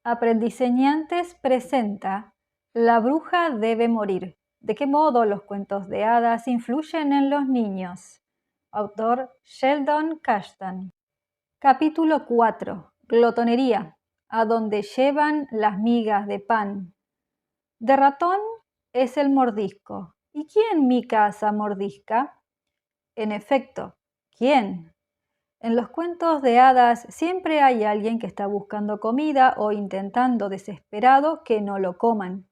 Aprendiseñantes presenta La bruja debe morir. ¿De qué modo los cuentos de hadas influyen en los niños? Autor Sheldon Cashtan. Capítulo 4. Glotonería. A donde llevan las migas de pan. De ratón es el mordisco. ¿Y quién mi casa mordisca? En efecto, ¿quién? En los cuentos de hadas siempre hay alguien que está buscando comida o intentando desesperado que no lo coman.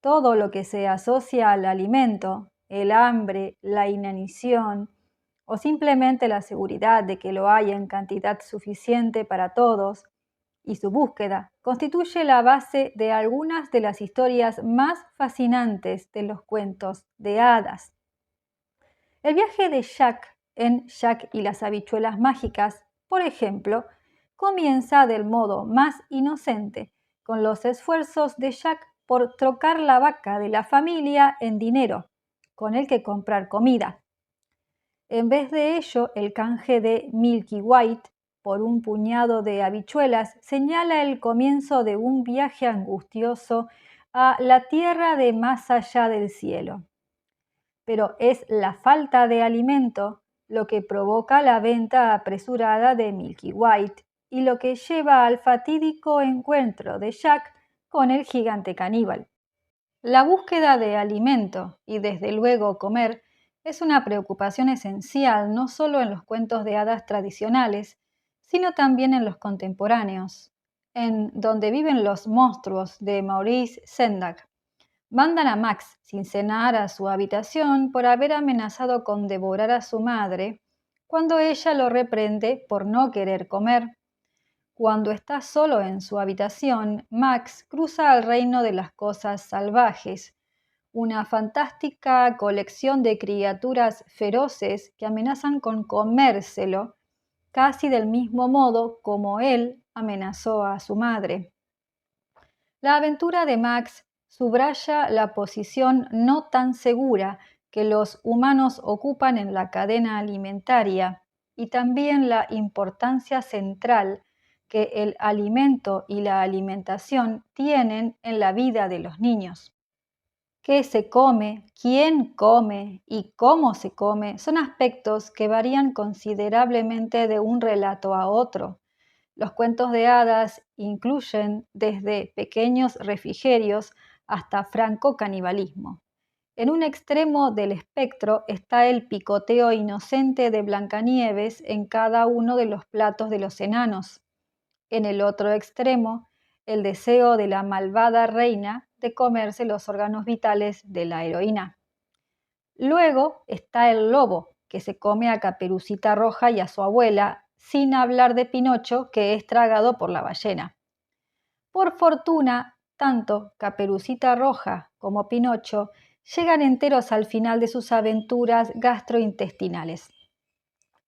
Todo lo que se asocia al alimento, el hambre, la inanición o simplemente la seguridad de que lo haya en cantidad suficiente para todos y su búsqueda constituye la base de algunas de las historias más fascinantes de los cuentos de hadas. El viaje de Jack en Jack y las habichuelas mágicas, por ejemplo, comienza del modo más inocente, con los esfuerzos de Jack por trocar la vaca de la familia en dinero, con el que comprar comida. En vez de ello, el canje de Milky White por un puñado de habichuelas señala el comienzo de un viaje angustioso a la tierra de más allá del cielo. Pero es la falta de alimento lo que provoca la venta apresurada de Milky White y lo que lleva al fatídico encuentro de Jack con el gigante caníbal. La búsqueda de alimento y desde luego comer es una preocupación esencial no solo en los cuentos de hadas tradicionales, sino también en los contemporáneos, en Donde viven los monstruos de Maurice Sendak. Mandan a Max sin cenar a su habitación por haber amenazado con devorar a su madre, cuando ella lo reprende por no querer comer. Cuando está solo en su habitación, Max cruza al reino de las cosas salvajes, una fantástica colección de criaturas feroces que amenazan con comérselo, casi del mismo modo como él amenazó a su madre. La aventura de Max subraya la posición no tan segura que los humanos ocupan en la cadena alimentaria y también la importancia central que el alimento y la alimentación tienen en la vida de los niños. Qué se come, quién come y cómo se come son aspectos que varían considerablemente de un relato a otro. Los cuentos de hadas incluyen desde pequeños refrigerios hasta franco canibalismo. En un extremo del espectro está el picoteo inocente de Blancanieves en cada uno de los platos de los enanos. En el otro extremo, el deseo de la malvada reina de comerse los órganos vitales de la heroína. Luego está el lobo, que se come a Caperucita Roja y a su abuela, sin hablar de Pinocho, que es tragado por la ballena. Por fortuna, tanto Caperucita Roja como Pinocho llegan enteros al final de sus aventuras gastrointestinales.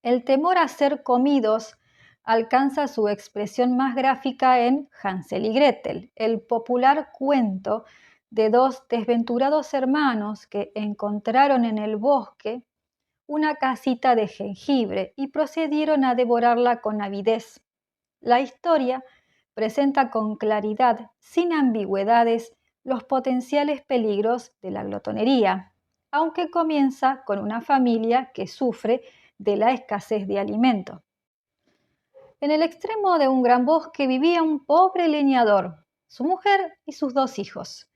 El temor a ser comidos alcanza su expresión más gráfica en Hansel y Gretel, el popular cuento de dos desventurados hermanos que encontraron en el bosque una casita de jengibre y procedieron a devorarla con avidez. La historia presenta con claridad, sin ambigüedades, los potenciales peligros de la glotonería, aunque comienza con una familia que sufre de la escasez de alimento. En el extremo de un gran bosque vivía un pobre leñador, su mujer y sus dos hijos.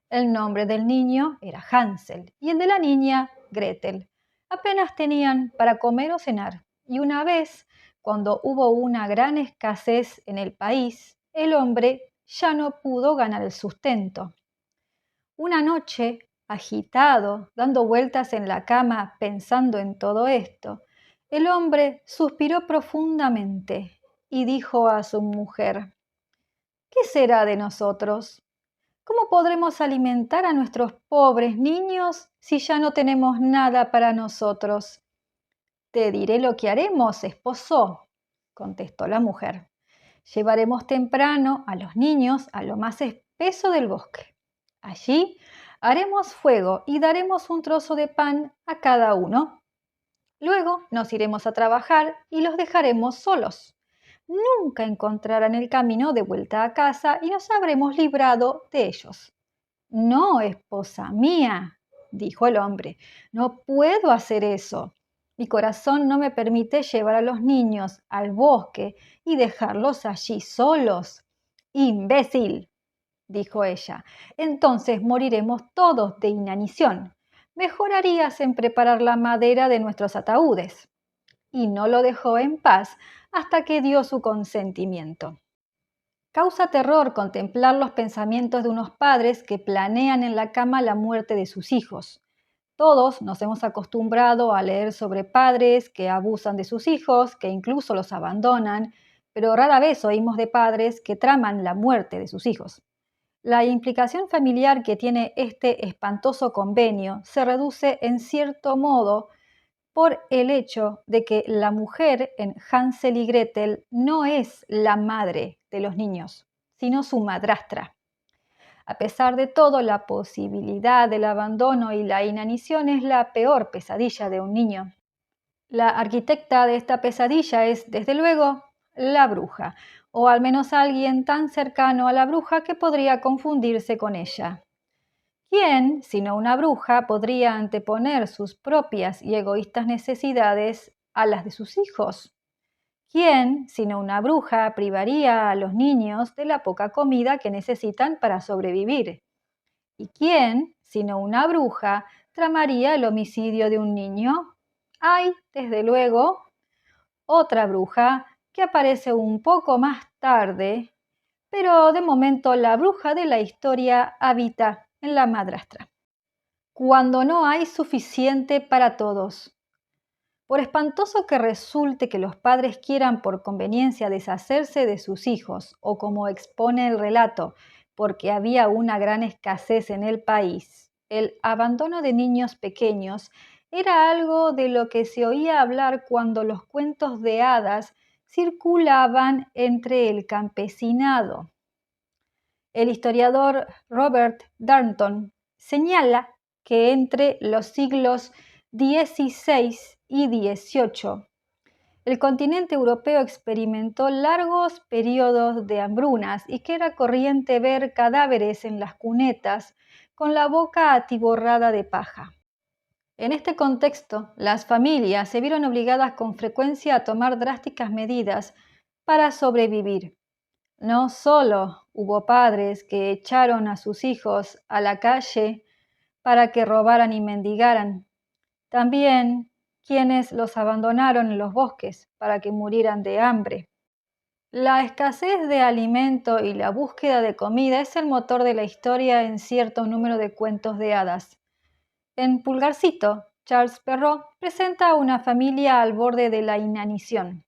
El nombre del niño era Hansel y el de la niña Gretel. Apenas tenían para comer o cenar, y una vez, cuando hubo una gran escasez en el país, el hombre ya no pudo ganar el sustento. Una noche, agitado, dando vueltas en la cama pensando en todo esto, el hombre suspiró profundamente y dijo a su mujer: ¿qué será de nosotros? ¿Cómo podremos alimentar a nuestros pobres niños si ya no tenemos nada para nosotros? Te diré lo que haremos, esposo, contestó la mujer. Llevaremos temprano a los niños a lo más espeso del bosque. Allí haremos fuego y daremos un trozo de pan a cada uno. Luego nos iremos a trabajar y los dejaremos solos. nunca encontrarán el camino de vuelta a casa y nos habremos librado de ellos. No, esposa mía, dijo el hombre, no puedo hacer eso. Mi corazón no me permite llevar a los niños al bosque y dejarlos allí solos. Imbécil, dijo ella, entonces moriremos todos de inanición. Mejor harías en preparar la madera de nuestros ataúdes. Y no lo dejó en paz hasta que dio su consentimiento. Causa terror contemplar los pensamientos de unos padres que planean en la cama la muerte de sus hijos. Todos nos hemos acostumbrado a leer sobre padres que abusan de sus hijos, que incluso los abandonan, pero rara vez oímos de padres que traman la muerte de sus hijos. La implicación familiar que tiene este espantoso convenio se reduce en cierto modo por el hecho de que la mujer en Hansel y Gretel no es la madre de los niños, sino su madrastra. A pesar de todo, la posibilidad del abandono y la inanición es la peor pesadilla de un niño. La arquitecta de esta pesadilla es, desde luego, la bruja, o al menos alguien tan cercano a la bruja que podría confundirse con ella. ¿Quién, sino una bruja, podría anteponer sus propias y egoístas necesidades a las de sus hijos? ¿Quién, sino una bruja, privaría a los niños de la poca comida que necesitan para sobrevivir? ¿Y quién, sino una bruja, tramaría el homicidio de un niño? Hay, desde luego, otra bruja que aparece un poco más tarde, pero de momento la bruja de la historia habita en la madrastra. Cuando no hay suficiente para todos. Por espantoso que resulte que los padres quieran por conveniencia deshacerse de sus hijos, o como expone el relato, porque había una gran escasez en el país, el abandono de niños pequeños era algo de lo que se oía hablar cuando los cuentos de hadas circulaban entre el campesinado. El historiador Robert Darnton señala que entre los siglos XVI y XVIII, el continente europeo experimentó largos periodos de hambrunas y que era corriente ver cadáveres en las cunetas con la boca atiborrada de paja. En este contexto, las familias se vieron obligadas con frecuencia a tomar drásticas medidas para sobrevivir. No solo hubo padres que echaron a sus hijos a la calle para que robaran y mendigaran, también quienes los abandonaron en los bosques para que murieran de hambre. La escasez de alimento y la búsqueda de comida es el motor de la historia en cierto número de cuentos de hadas. En Pulgarcito, Charles Perrault presenta a una familia al borde de la inanición.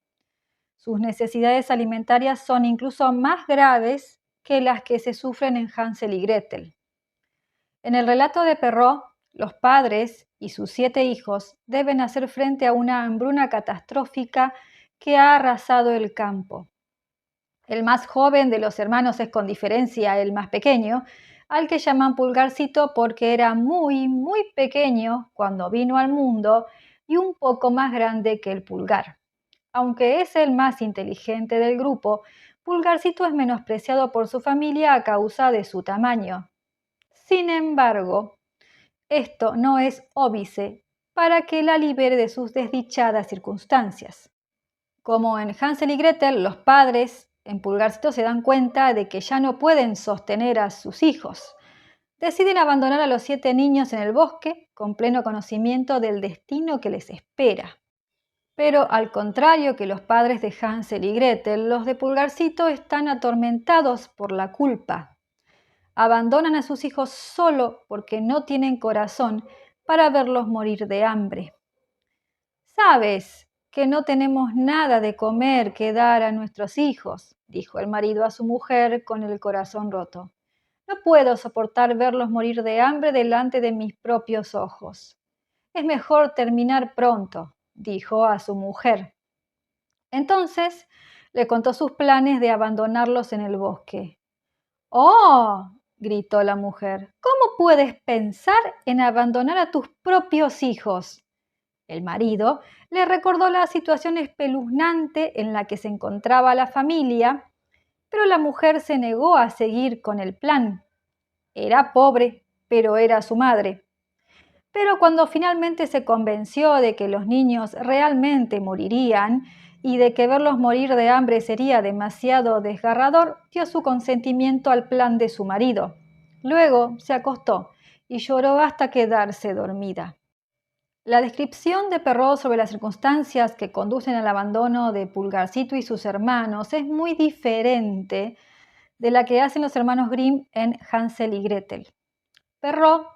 Sus necesidades alimentarias son incluso más graves que las que se sufren en Hansel y Gretel. En el relato de Perrault, los padres y sus 7 hijos deben hacer frente a una hambruna catastrófica que ha arrasado el campo. El más joven de los hermanos es con diferencia el más pequeño, al que llaman Pulgarcito porque era muy, muy pequeño cuando vino al mundo y un poco más grande que el pulgar. Aunque es el más inteligente del grupo, Pulgarcito es menospreciado por su familia a causa de su tamaño. Sin embargo, esto no es óbice para que la libere de sus desdichadas circunstancias. Como en Hansel y Gretel, los padres en Pulgarcito se dan cuenta de que ya no pueden sostener a sus hijos. Deciden abandonar a los 7 niños en el bosque con pleno conocimiento del destino que les espera. Pero al contrario que los padres de Hansel y Gretel, los de Pulgarcito están atormentados por la culpa. Abandonan a sus hijos solo porque no tienen corazón para verlos morir de hambre. ¿Sabes que no tenemos nada de comer que dar a nuestros hijos?, dijo el marido a su mujer con el corazón roto. No puedo soportar verlos morir de hambre delante de mis propios ojos. Es mejor terminar pronto, dijo a su mujer. Entonces le contó sus planes de abandonarlos en el bosque. ¡Oh!, gritó la mujer, ¿cómo puedes pensar en abandonar a tus propios hijos? El marido le recordó la situación espeluznante en la que se encontraba la familia, pero la mujer se negó a seguir con el plan. Era pobre, pero era su madre. Pero cuando finalmente se convenció de que los niños realmente morirían y de que verlos morir de hambre sería demasiado desgarrador, dio su consentimiento al plan de su marido. Luego se acostó y lloró hasta quedarse dormida. La descripción de Perrault sobre las circunstancias que conducen al abandono de Pulgarcito y sus hermanos es muy diferente de la que hacen los hermanos Grimm en Hansel y Gretel. Perrault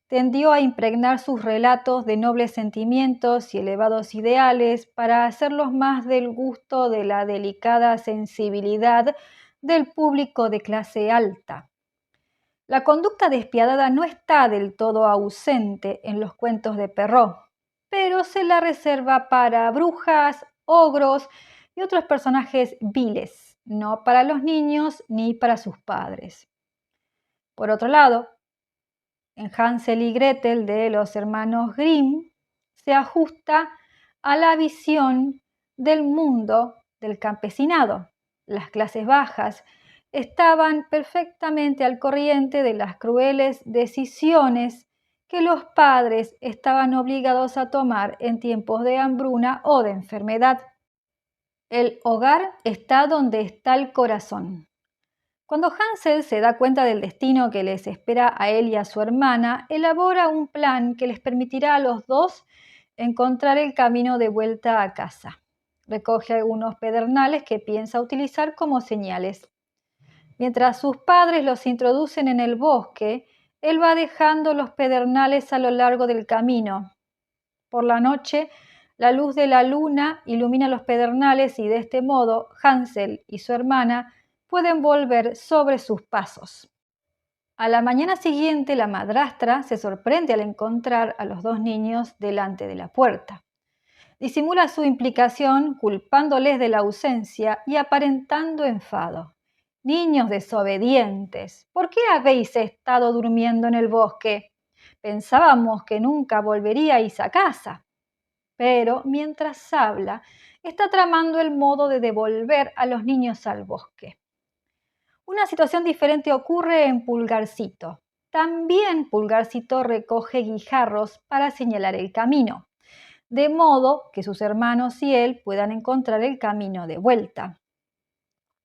tendió a impregnar sus relatos de nobles sentimientos y elevados ideales para hacerlos más del gusto de la delicada sensibilidad del público de clase alta. La conducta despiadada no está del todo ausente en los cuentos de Perrault, pero se la reserva para brujas, ogros y otros personajes viles, no para los niños ni para sus padres. Por otro lado, en Hansel y Gretel de los hermanos Grimm se ajusta a la visión del mundo del campesinado. Las clases bajas estaban perfectamente al corriente de las crueles decisiones que los padres estaban obligados a tomar en tiempos de hambruna o de enfermedad. El hogar está donde está el corazón. Cuando Hansel se da cuenta del destino que les espera a él y a su hermana, elabora un plan que les permitirá a los dos encontrar el camino de vuelta a casa. Recoge algunos pedernales que piensa utilizar como señales. Mientras sus padres los introducen en el bosque, él va dejando los pedernales a lo largo del camino. Por la noche, la luz de la luna ilumina los pedernales y de este modo Hansel y su hermana pueden volver sobre sus pasos. A la mañana siguiente, la madrastra se sorprende al encontrar a los dos niños delante de la puerta. Disimula su implicación culpándoles de la ausencia y aparentando enfado. Niños desobedientes, ¿por qué habéis estado durmiendo en el bosque? Pensábamos que nunca volveríais a casa. Pero mientras habla, está tramando el modo de devolver a los niños al bosque. Una situación diferente ocurre en Pulgarcito. También Pulgarcito recoge guijarros para señalar el camino, de modo que sus hermanos y él puedan encontrar el camino de vuelta.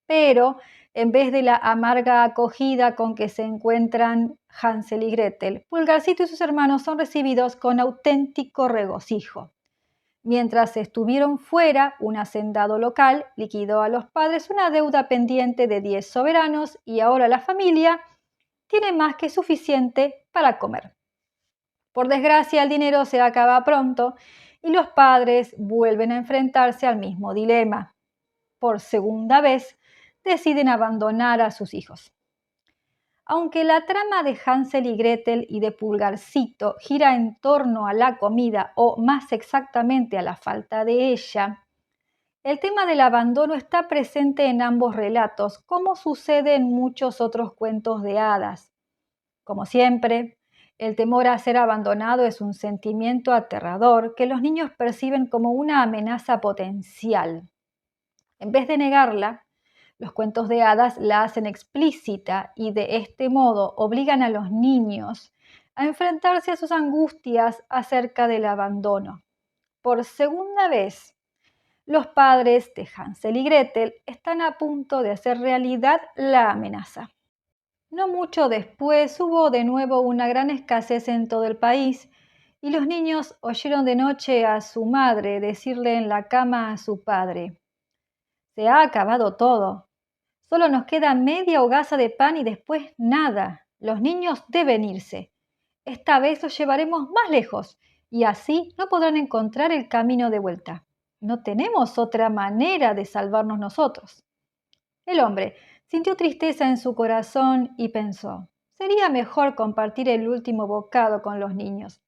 Pero en vez de la amarga acogida con que se encuentran Hansel y Gretel, Pulgarcito y sus hermanos son recibidos con auténtico regocijo. Mientras estuvieron fuera, un hacendado local liquidó a los padres una deuda pendiente de 10 soberanos y ahora la familia tiene más que suficiente para comer. Por desgracia, el dinero se acaba pronto y los padres vuelven a enfrentarse al mismo dilema. Por segunda vez, deciden abandonar a sus hijos. Aunque la trama de Hansel y Gretel y de Pulgarcito gira en torno a la comida o más exactamente a la falta de ella, el tema del abandono está presente en ambos relatos, como sucede en muchos otros cuentos de hadas. Como siempre, el temor a ser abandonado es un sentimiento aterrador que los niños perciben como una amenaza potencial. En vez de negarla, los cuentos de hadas la hacen explícita y de este modo obligan a los niños a enfrentarse a sus angustias acerca del abandono. Por segunda vez, los padres de Hansel y Gretel están a punto de hacer realidad la amenaza. No mucho después hubo de nuevo una gran escasez en todo el país y los niños oyeron de noche a su madre decirle en la cama a su padre: «Se ha acabado todo. Solo nos queda media hogaza de pan y después nada. Los niños deben irse. Esta vez los llevaremos más lejos y así no podrán encontrar el camino de vuelta. No tenemos otra manera de salvarnos nosotros». El hombre sintió tristeza en su corazón y pensó: sería mejor compartir el último bocado con los niños.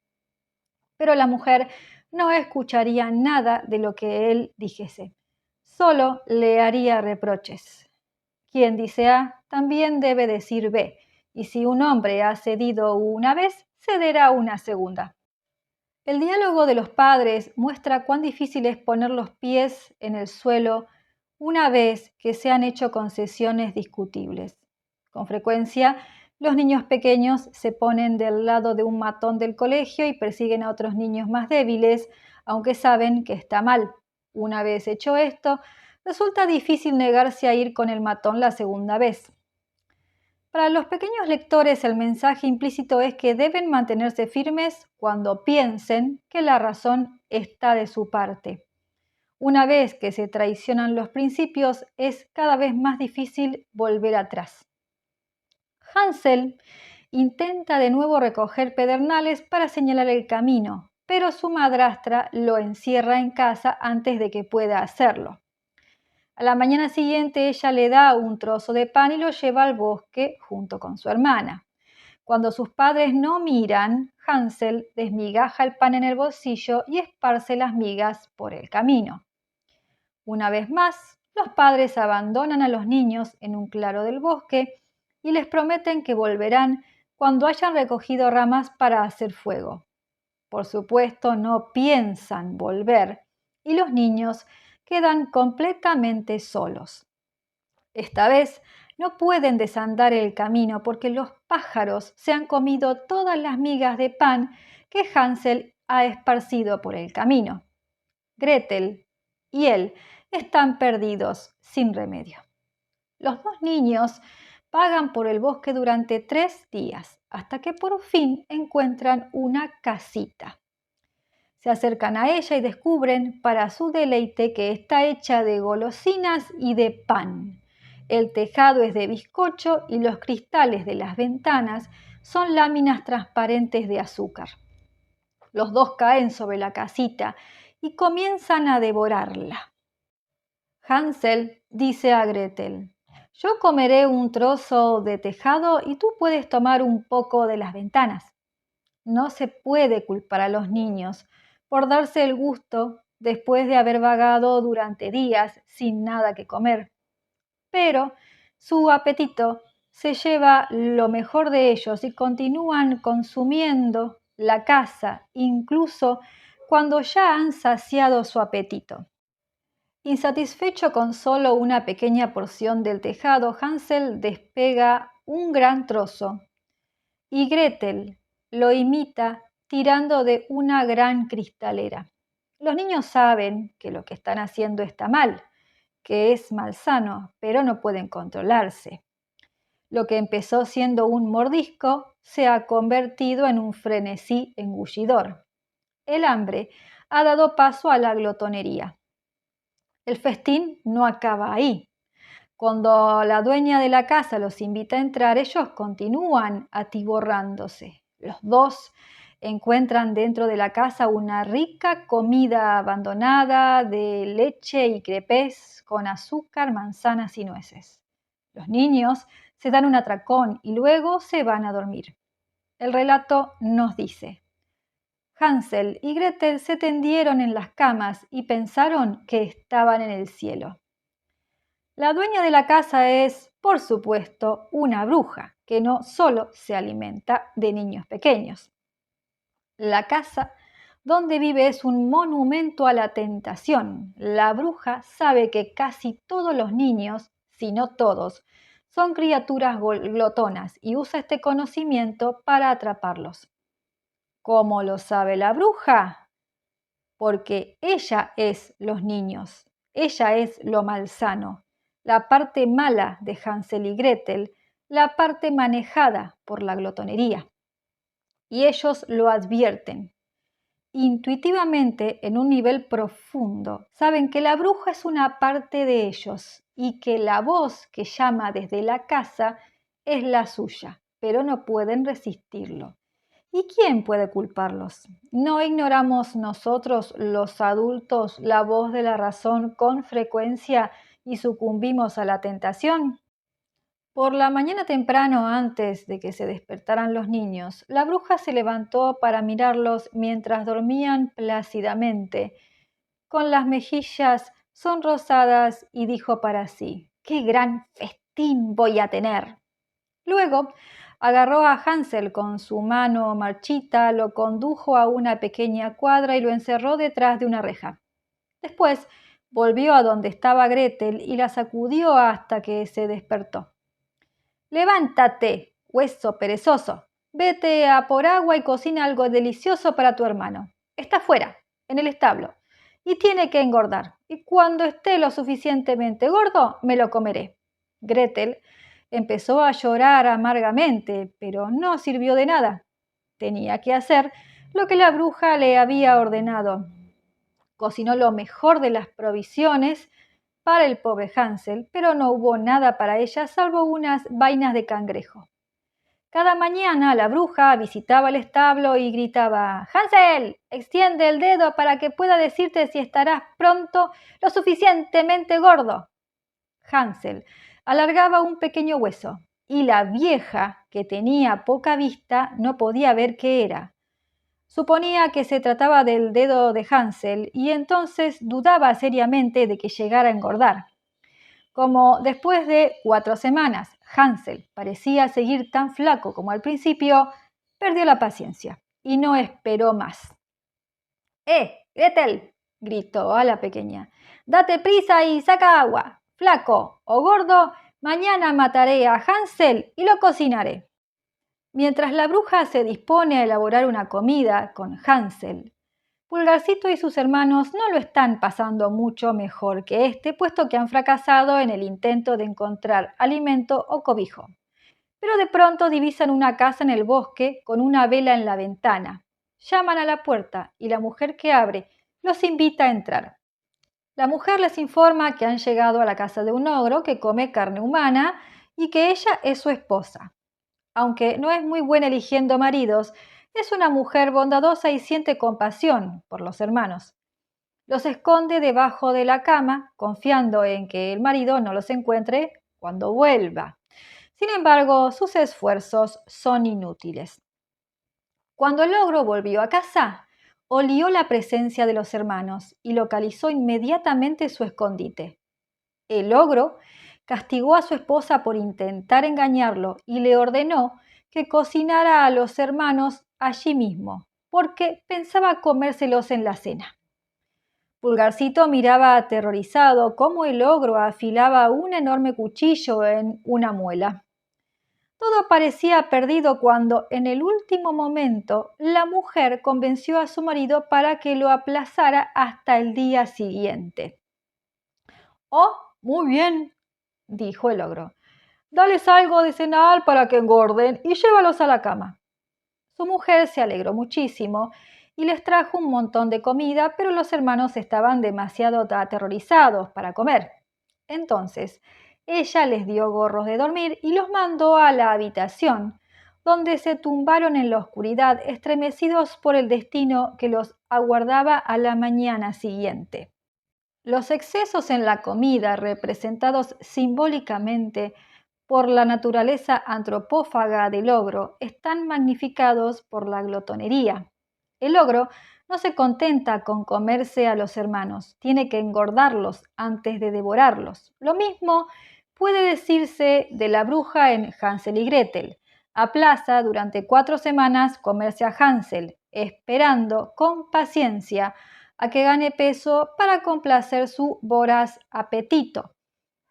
Pero la mujer no escucharía nada de lo que él dijese. Solo le haría reproches. Quien dice A también debe decir B, y si un hombre ha cedido una vez, cederá una segunda. El diálogo de los padres muestra cuán difícil es poner los pies en el suelo una vez que se han hecho concesiones discutibles. Con frecuencia, los niños pequeños se ponen del lado de un matón del colegio y persiguen a otros niños más débiles, aunque saben que está mal. Una vez hecho esto, resulta difícil negarse a ir con el matón la segunda vez. Para los pequeños lectores, el mensaje implícito es que deben mantenerse firmes cuando piensen que la razón está de su parte. Una vez que se traicionan los principios, es cada vez más difícil volver atrás. Hansel intenta de nuevo recoger pedernales para señalar el camino, pero su madrastra lo encierra en casa antes de que pueda hacerlo. A la mañana siguiente ella le da un trozo de pan y lo lleva al bosque junto con su hermana. Cuando sus padres no miran, Hansel desmigaja el pan en el bolsillo y esparce las migas por el camino. Una vez más, los padres abandonan a los niños en un claro del bosque y les prometen que volverán cuando hayan recogido ramas para hacer fuego. Por supuesto, no piensan volver y los niños quedan completamente solos. Esta vez no pueden desandar el camino porque los pájaros se han comido todas las migas de pan que Hansel ha esparcido por el camino. Gretel y él están perdidos sin remedio. Los dos niños vagan por el bosque durante 3 días hasta que por fin encuentran una casita. Se acercan a ella y descubren, para su deleite, que está hecha de golosinas y de pan. El tejado es de bizcocho y los cristales de las ventanas son láminas transparentes de azúcar. Los dos caen sobre la casita y comienzan a devorarla. Hansel dice a Gretel: «Yo comeré un trozo de tejado y tú puedes tomar un poco de las ventanas». No se puede culpar a los niños por darse el gusto después de haber vagado durante días sin nada que comer. Pero su apetito se lleva lo mejor de ellos y continúan consumiendo la caza incluso cuando ya han saciado su apetito. Insatisfecho con solo una pequeña porción del tejado, Hansel despega un gran trozo y Gretel lo imita tirando de una gran cristalera. Los niños saben que lo que están haciendo está mal, que es malsano, pero no pueden controlarse. Lo que empezó siendo un mordisco se ha convertido en un frenesí engullidor. El hambre ha dado paso a la glotonería. El festín no acaba ahí. Cuando la dueña de la casa los invita a entrar, ellos continúan atiborrándose. Los dos encuentran dentro de la casa una rica comida abandonada de leche y crepes con azúcar, manzanas y nueces. Los niños se dan un atracón y luego se van a dormir. El relato nos dice: Hansel y Gretel se tendieron en las camas y pensaron que estaban en el cielo. La dueña de la casa es, por supuesto, una bruja que no solo se alimenta de niños pequeños. La casa donde vive es un monumento a la tentación. La bruja sabe que casi todos los niños, si no todos, son criaturas glotonas y usa este conocimiento para atraparlos. ¿Cómo lo sabe la bruja? Porque ella es los niños, ella es lo malsano, la parte mala de Hansel y Gretel, la parte manejada por la glotonería. Y ellos lo advierten. Intuitivamente, en un nivel profundo, saben que la bruja es una parte de ellos y que la voz que llama desde la casa es la suya, pero no pueden resistirlo. ¿Y quién puede culparlos? ¿No ignoramos nosotros, los adultos, la voz de la razón con frecuencia y sucumbimos a la tentación? Por la mañana temprano, antes de que se despertaran los niños, la bruja se levantó para mirarlos mientras dormían plácidamente, con las mejillas sonrosadas, y dijo para sí: «¡Qué gran festín voy a tener!». Luego Agarró a Hansel con su mano marchita, lo condujo a una pequeña cuadra y lo encerró detrás de una reja. Después volvió a donde estaba Gretel y la sacudió hasta que se despertó. «Levántate, hueso perezoso. Vete a por agua y cocina algo delicioso para tu hermano. Está fuera, en el establo, y tiene que engordar. Y cuando esté lo suficientemente gordo, me lo comeré». Gretel empezó a llorar amargamente, pero no sirvió de nada. Tenía que hacer lo que la bruja le había ordenado. Cocinó lo mejor de las provisiones para el pobre Hansel, pero no hubo nada para ella salvo unas vainas de cangrejo. Cada mañana la bruja visitaba el establo y gritaba: «Hansel, extiende el dedo para que pueda decirte si estarás pronto lo suficientemente gordo». Hansel alargaba un pequeño hueso y la vieja, que tenía poca vista, no podía ver qué era. Suponía que se trataba del dedo de Hansel y entonces dudaba seriamente de que llegara a engordar. Como después de 4 semanas Hansel parecía seguir tan flaco como al principio, perdió la paciencia y no esperó más. Gretel!», gritó a la pequeña. «Date prisa y saca agua. Flaco o gordo, mañana mataré a Hansel y lo cocinaré». Mientras la bruja se dispone a elaborar una comida con Hansel, Pulgarcito y sus hermanos no lo están pasando mucho mejor que este, puesto que han fracasado en el intento de encontrar alimento o cobijo. Pero de pronto divisan una casa en el bosque con una vela en la ventana. Llaman a la puerta y la mujer que abre los invita a entrar. La mujer les informa que han llegado a la casa de un ogro que come carne humana y que ella es su esposa. Aunque no es muy buena eligiendo maridos, es una mujer bondadosa y siente compasión por los hermanos. Los esconde debajo de la cama, confiando en que el marido no los encuentre cuando vuelva. Sin embargo, sus esfuerzos son inútiles. Cuando el ogro volvió a casa, olió la presencia de los hermanos y localizó inmediatamente su escondite. El ogro castigó a su esposa por intentar engañarlo y le ordenó que cocinara a los hermanos allí mismo, porque pensaba comérselos en la cena. Pulgarcito miraba aterrorizado cómo el ogro afilaba un enorme cuchillo en una muela. Todo parecía perdido cuando, en el último momento, la mujer convenció a su marido para que lo aplazara hasta el día siguiente. «Oh, muy bien», dijo el ogro. «Dales algo de cenar para que engorden y llévalos a la cama». Su mujer se alegró muchísimo y les trajo un montón de comida, pero los hermanos estaban demasiado aterrorizados para comer. Entonces, ella les dio gorros de dormir y los mandó a la habitación, donde se tumbaron en la oscuridad, estremecidos por el destino que los aguardaba a la mañana siguiente. Los excesos en la comida, representados simbólicamente por la naturaleza antropófaga del ogro, están magnificados por la glotonería. El ogro no se contenta con comerse a los hermanos, tiene que engordarlos antes de devorarlos. Lo mismo puede decirse de la bruja en Hansel y Gretel. Aplaza durante 4 semanas comerse a Hansel, esperando con paciencia a que gane peso para complacer su voraz apetito,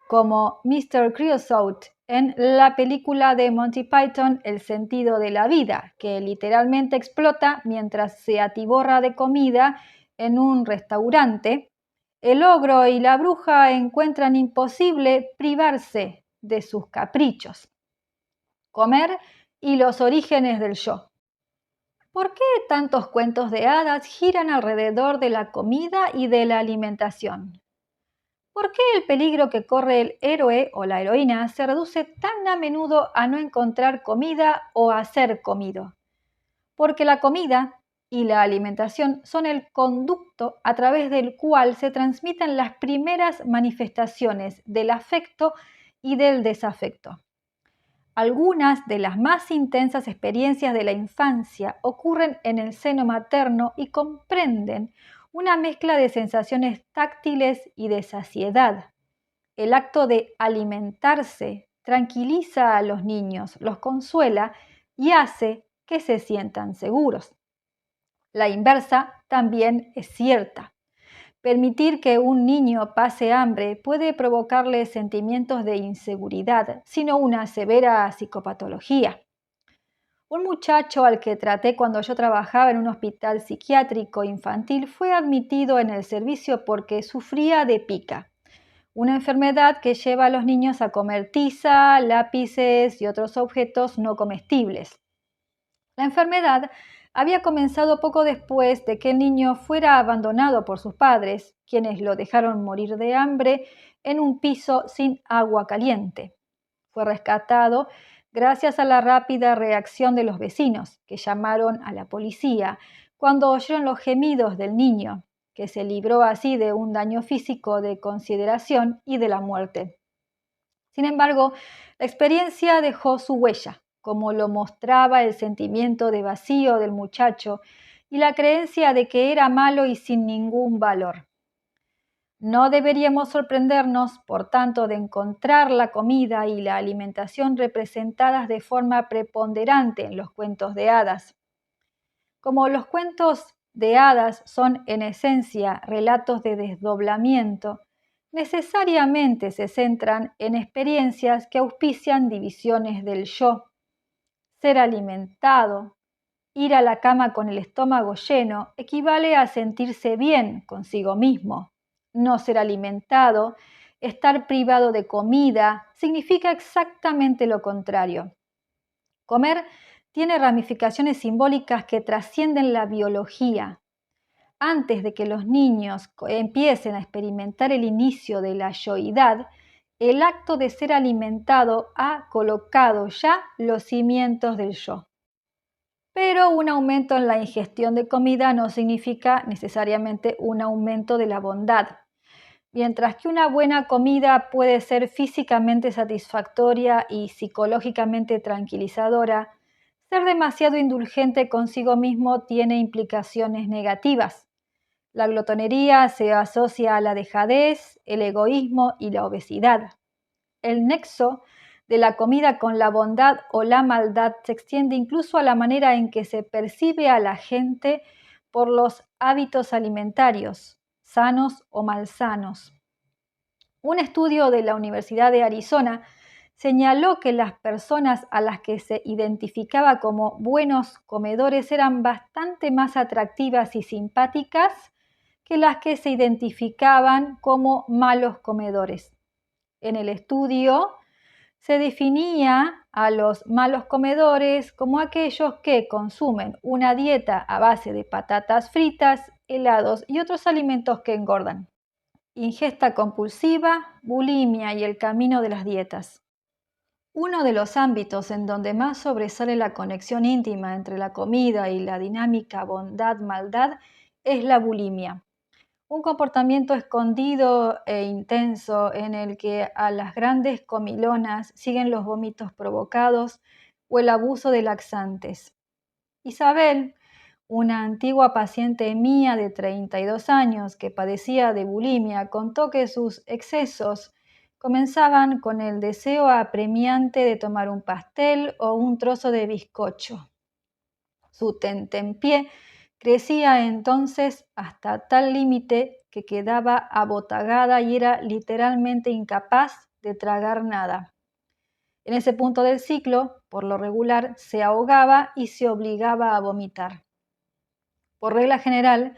como Mr. Creosote en la película de Monty Python El sentido de la vida, que literalmente explota mientras se atiborra de comida en un restaurante. El ogro y la bruja encuentran imposible privarse de sus caprichos. Comer y los orígenes del yo. ¿Por qué tantos cuentos de hadas giran alrededor de la comida y de la alimentación? ¿Por qué el peligro que corre el héroe o la heroína se reduce tan a menudo a no encontrar comida o a ser comido? Porque la comida y la alimentación son el conducto a través del cual se transmiten las primeras manifestaciones del afecto y del desafecto. Algunas de las más intensas experiencias de la infancia ocurren en el seno materno y comprenden una mezcla de sensaciones táctiles y de saciedad. El acto de alimentarse tranquiliza a los niños, los consuela y hace que se sientan seguros. La inversa también es cierta. Permitir que un niño pase hambre puede provocarle sentimientos de inseguridad, sino una severa psicopatología. Un muchacho al que traté cuando yo trabajaba en un hospital psiquiátrico infantil fue admitido en el servicio porque sufría de pica, una enfermedad que lleva a los niños a comer tiza, lápices y otros objetos no comestibles. La enfermedad había comenzado poco después de que el niño fuera abandonado por sus padres, quienes lo dejaron morir de hambre en un piso sin agua caliente. Fue rescatado gracias a la rápida reacción de los vecinos, que llamaron a la policía cuando oyeron los gemidos del niño, que se libró así de un daño físico de consideración y de la muerte. Sin embargo, la experiencia dejó su huella, como lo mostraba el sentimiento de vacío del muchacho y la creencia de que era malo y sin ningún valor. No deberíamos sorprendernos, por tanto, de encontrar la comida y la alimentación representadas de forma preponderante en los cuentos de hadas. Como los cuentos de hadas son en esencia relatos de desdoblamiento, necesariamente se centran en experiencias que auspician divisiones del yo. Ser alimentado, ir a la cama con el estómago lleno, equivale a sentirse bien consigo mismo. No ser alimentado, estar privado de comida, significa exactamente lo contrario. Comer tiene ramificaciones simbólicas que trascienden la biología. Antes de que los niños empiecen a experimentar el inicio de la yoidad, el acto de ser alimentado ha colocado ya los cimientos del yo. Pero un aumento en la ingestión de comida no significa necesariamente un aumento de la bondad. Mientras que una buena comida puede ser físicamente satisfactoria y psicológicamente tranquilizadora, ser demasiado indulgente consigo mismo tiene implicaciones negativas. La glotonería se asocia a la dejadez, el egoísmo y la obesidad. El nexo de la comida con la bondad o la maldad se extiende incluso a la manera en que se percibe a la gente por los hábitos alimentarios, sanos o malsanos. Un estudio de la Universidad de Arizona señaló que las personas a las que se identificaba como buenos comedores eran bastante más atractivas y simpáticas que las que se identificaban como malos comedores. En el estudio se definía a los malos comedores como aquellos que consumen una dieta a base de patatas fritas, helados y otros alimentos que engordan. Ingesta compulsiva, bulimia y el camino de las dietas. Uno de los ámbitos en donde más sobresale la conexión íntima entre la comida y la dinámica bondad-maldad es la bulimia. Un comportamiento escondido e intenso en el que a las grandes comilonas siguen los vómitos provocados o el abuso de laxantes. Isabel, una antigua paciente mía de 32 años que padecía de bulimia, contó que sus excesos comenzaban con el deseo apremiante de tomar un pastel o un trozo de bizcocho. Su tentempié crecía entonces hasta tal límite que quedaba abotagada y era literalmente incapaz de tragar nada. En ese punto del ciclo, por lo regular, se ahogaba y se obligaba a vomitar. Por regla general,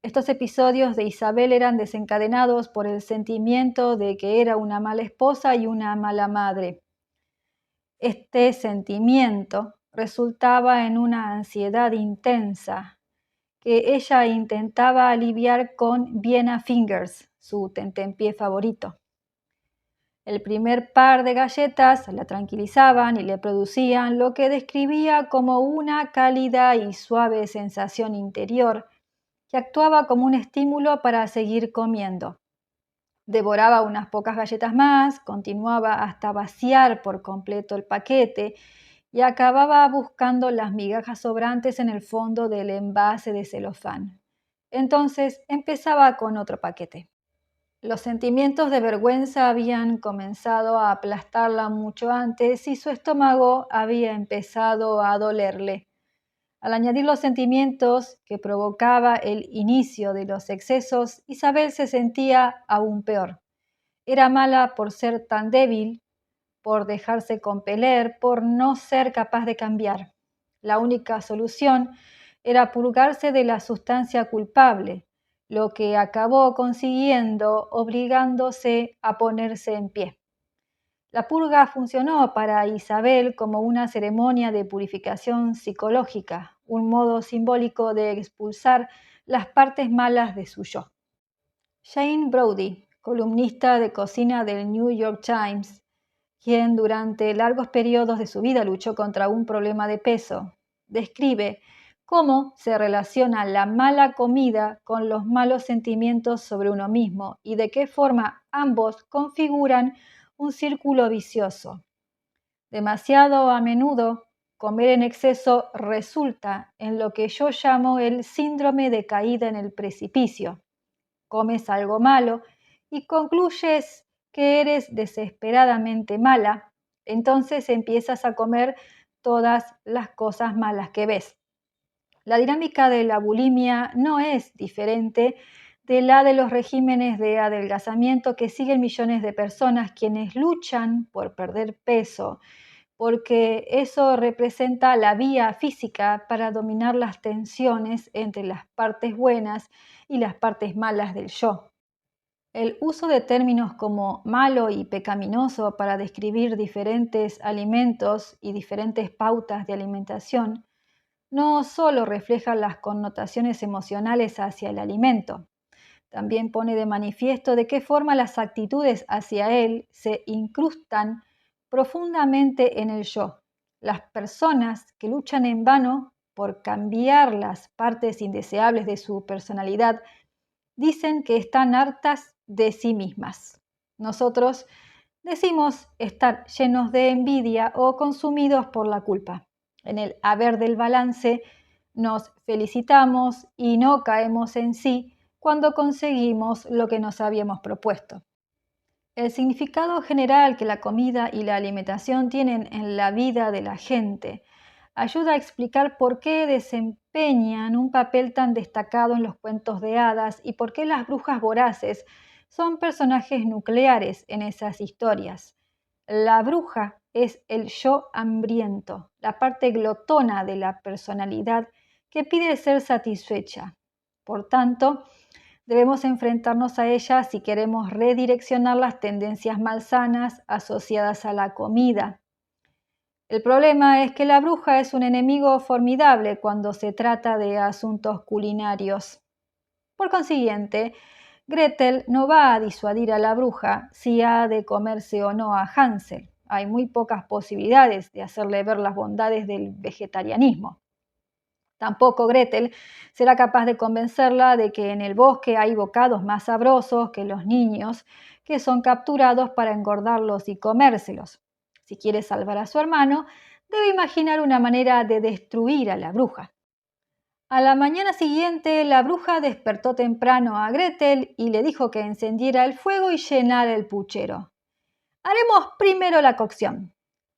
estos episodios de Isabel eran desencadenados por el sentimiento de que era una mala esposa y una mala madre. Este sentimiento resultaba en una ansiedad intensa que ella intentaba aliviar con Vienna Fingers, su tentempié favorito. El primer par de galletas la tranquilizaban y le producían lo que describía como una cálida y suave sensación interior que actuaba como un estímulo para seguir comiendo. Devoraba unas pocas galletas más, continuaba hasta vaciar por completo el paquete y acababa buscando las migajas sobrantes en el fondo del envase de celofán. Entonces empezaba con otro paquete. Los sentimientos de vergüenza habían comenzado a aplastarla mucho antes y su estómago había empezado a dolerle. Al añadir los sentimientos que provocaba el inicio de los excesos, Isabel se sentía aún peor. Era mala por ser tan débil, por dejarse compeler, por no ser capaz de cambiar. La única solución era purgarse de la sustancia culpable, lo que acabó consiguiendo obligándose a ponerse en pie. La purga funcionó para Isabel como una ceremonia de purificación psicológica, un modo simbólico de expulsar las partes malas de su yo. Jane Brody, columnista de cocina del New York Times, quien durante largos periodos de su vida luchó contra un problema de peso, describe cómo se relaciona la mala comida con los malos sentimientos sobre uno mismo y de qué forma ambos configuran un círculo vicioso. Demasiado a menudo, comer en exceso resulta en lo que yo llamo el síndrome de caída en el precipicio. Comes algo malo y concluyes que eres desesperadamente mala, entonces empiezas a comer todas las cosas malas que ves. La dinámica de la bulimia no es diferente de la de los regímenes de adelgazamiento que siguen millones de personas quienes luchan por perder peso, porque eso representa la vía física para dominar las tensiones entre las partes buenas y las partes malas del yo. El uso de términos como malo y pecaminoso para describir diferentes alimentos y diferentes pautas de alimentación no solo refleja las connotaciones emocionales hacia el alimento, también pone de manifiesto de qué forma las actitudes hacia él se incrustan profundamente en el yo. Las personas que luchan en vano por cambiar las partes indeseables de su personalidad dicen que están hartas de sí mismas. Nosotros decimos estar llenos de envidia o consumidos por la culpa. En el haber del balance nos felicitamos y no caemos en sí cuando conseguimos lo que nos habíamos propuesto. El significado general que la comida y la alimentación tienen en la vida de la gente ayuda a explicar por qué desempeñan un papel tan destacado en los cuentos de hadas y por qué las brujas voraces son personajes nucleares en esas historias. La bruja es el yo hambriento, la parte glotona de la personalidad que pide ser satisfecha. Por tanto, debemos enfrentarnos a ella si queremos redireccionar las tendencias malsanas asociadas a la comida. El problema es que la bruja es un enemigo formidable cuando se trata de asuntos culinarios. Por consiguiente, Gretel no va a disuadir a la bruja si ha de comerse o no a Hansel. Hay muy pocas posibilidades de hacerle ver las bondades del vegetarianismo. Tampoco Gretel será capaz de convencerla de que en el bosque hay bocados más sabrosos que los niños que son capturados para engordarlos y comérselos. Si quiere salvar a su hermano, debe imaginar una manera de destruir a la bruja. A la mañana siguiente, la bruja despertó temprano a Gretel y le dijo que encendiera el fuego y llenara el puchero. Haremos primero la cocción,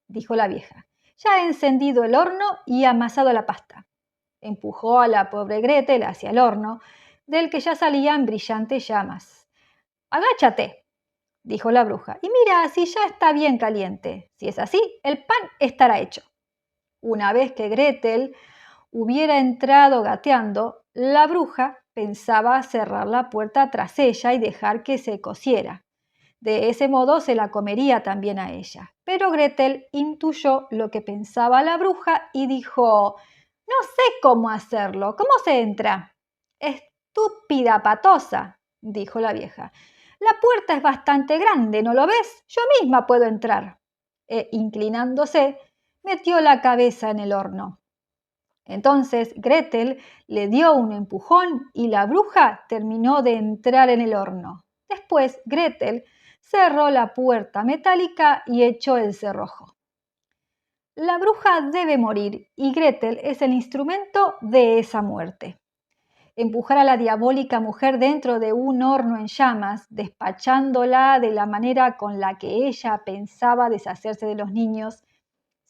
dijo la vieja. Ya he encendido el horno y amasado la pasta. Empujó a la pobre Gretel hacia el horno, del que ya salían brillantes llamas. Agáchate, dijo la bruja, y mira si ya está bien caliente. Si es así, el pan estará hecho. Una vez que Gretel hubiera entrado gateando, la bruja pensaba cerrar la puerta tras ella y dejar que se cociera. De ese modo se la comería también a ella. Pero Gretel intuyó lo que pensaba la bruja y dijo: no sé cómo hacerlo. ¿Cómo se entra? Estúpida patosa, dijo la vieja. La puerta es bastante grande, ¿no lo ves? Yo misma puedo entrar. E, inclinándose, metió la cabeza en el horno. Entonces Gretel le dio un empujón y la bruja terminó de entrar en el horno. Después Gretel cerró la puerta metálica y echó el cerrojo. La bruja debe morir y Gretel es el instrumento de esa muerte. empujar a la diabólica mujer dentro de un horno en llamas, despachándola de la manera con la que ella pensaba deshacerse de los niños,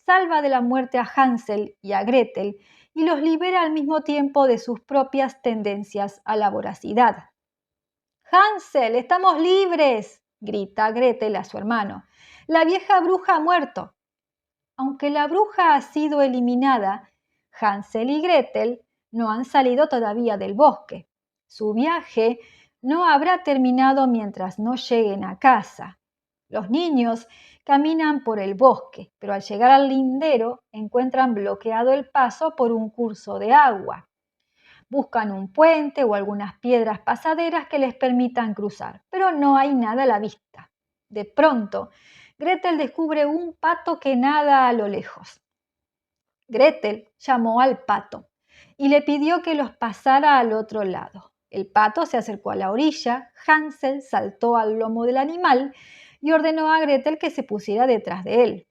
salva de la muerte a Hansel y a Gretel y los libera al mismo tiempo de sus propias tendencias a la voracidad. Hansel, estamos libres, grita Gretel a su hermano. La vieja bruja ha muerto. Aunque la bruja ha sido eliminada, Hansel y Gretel no han salido todavía del bosque. Su viaje no habrá terminado mientras no lleguen a casa. Los niños caminan por el bosque, pero al llegar al lindero encuentran bloqueado el paso por un curso de agua. Buscan un puente o algunas piedras pasaderas que les permitan cruzar, pero no hay nada a la vista. De pronto, Gretel descubre un pato que nada a lo lejos. Gretel llamó al pato y le pidió que los pasara al otro lado. El pato se acercó a la orilla, Hansel saltó al lomo del animal y ordenó a Gretel que se pusiera detrás de él.